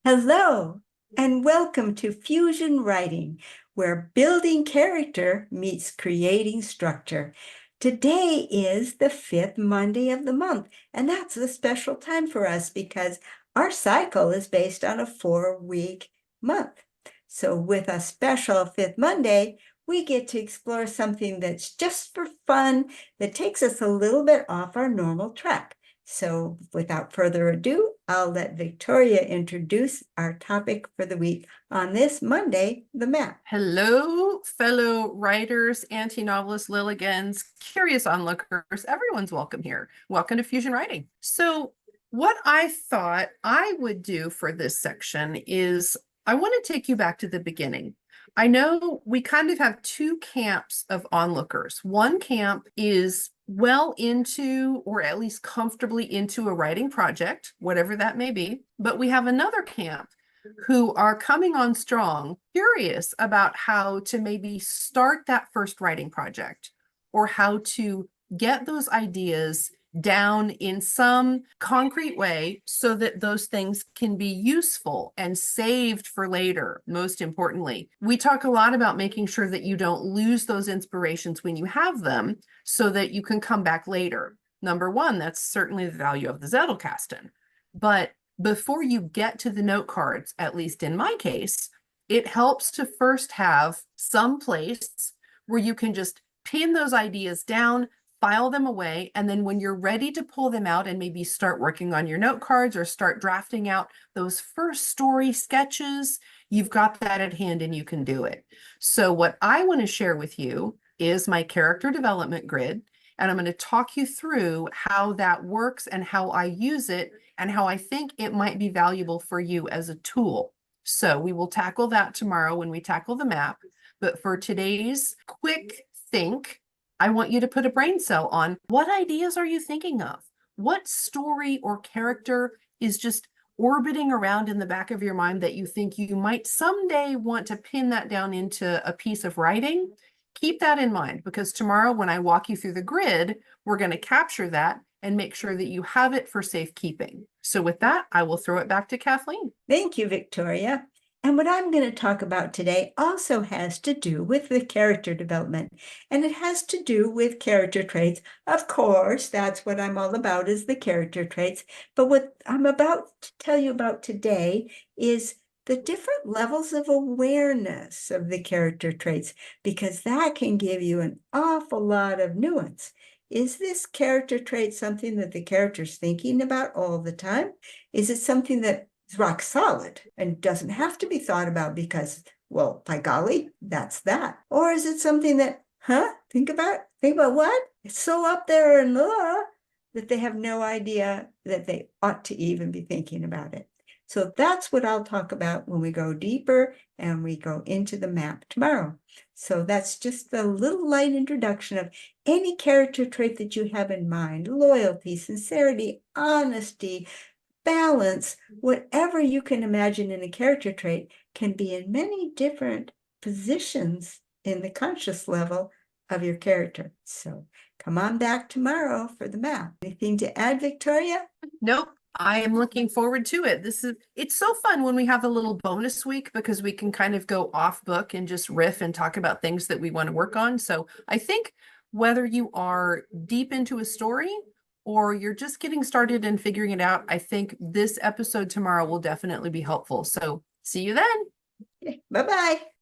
Hello, and welcome to Fusion Writing, where building character meets creating structure. Today is the fifth Monday of the month, and that's a special time for us because our cycle is based on a 4-week month. So with a special fifth Monday, we get to explore something that's just for fun, that takes us a little bit off our normal track. So without further ado, I'll let Victoria introduce our topic for the week on this Monday, the map. Hello, fellow writers, anti-novelists, Lilligans, curious onlookers. Everyone's welcome here. Welcome to Fusion Writing. So what I thought I would do for this section is I want to take you back to the beginning. I know we kind of have two camps of onlookers. One camp is well into, or at least comfortably into, a writing project, whatever that may be. But we have another camp who are coming on strong, curious about how to maybe start that first writing project, or how to get those ideas down in some concrete way so that those things can be useful and saved for later. Most importantly, we talk a lot about making sure that you don't lose those inspirations when you have them so that you can come back later. Number one, that's certainly the value of the Zettelkasten. But before you get to the note cards, at least in my case, it helps to first have some place where you can just pin those ideas down, file them away, and then when you're ready to pull them out and maybe start working on your note cards or start drafting out those first story sketches, you've got that at hand and you can do it. So what I want to share with you is my character development grid, and I'm going to talk you through how that works and how I use it and how I think it might be valuable for you as a tool. So we will tackle that tomorrow when we tackle the map. But for today's quick think, I want you to put a brain cell on what ideas are you thinking of? What story or character is just orbiting around in the back of your mind that you think you might someday want to pin that down into a piece of writing? Keep that in mind, because tomorrow when I walk you through the grid, we're going to capture that and make sure that you have it for safekeeping. So with that, I will throw it back to Kathleen. Thank you, Victoria. And what I'm going to talk about today also has to do with the character development, and it has to do with character traits. Of course, that's what I'm all about, is the character traits. But what I'm about to tell you about today is the different levels of awareness of the character traits, because that can give you an awful lot of nuance. Is this character trait something that the character's thinking about all the time? Is it something that is rock solid and doesn't have to be thought about because, well, by golly, that's that? Or is it something that, think about what? It's so up there and that they have no idea that they ought to even be thinking about it. So that's what I'll talk about when we go deeper and we go into the map tomorrow. So that's just a little light introduction of any character trait that you have in mind: loyalty, sincerity, honesty, balance. Whatever you can imagine in a character trait can be in many different positions in the conscious level of your character. So come on back tomorrow for the map. Anything to add, Victoria? Nope. I am looking forward to it. It's so fun when we have a little bonus week because we can kind of go off book and just riff and talk about things that we want to work on. So I think whether you are deep into a story or you're just getting started and figuring it out, I think this episode tomorrow will definitely be helpful. So see you then. Okay, bye-bye.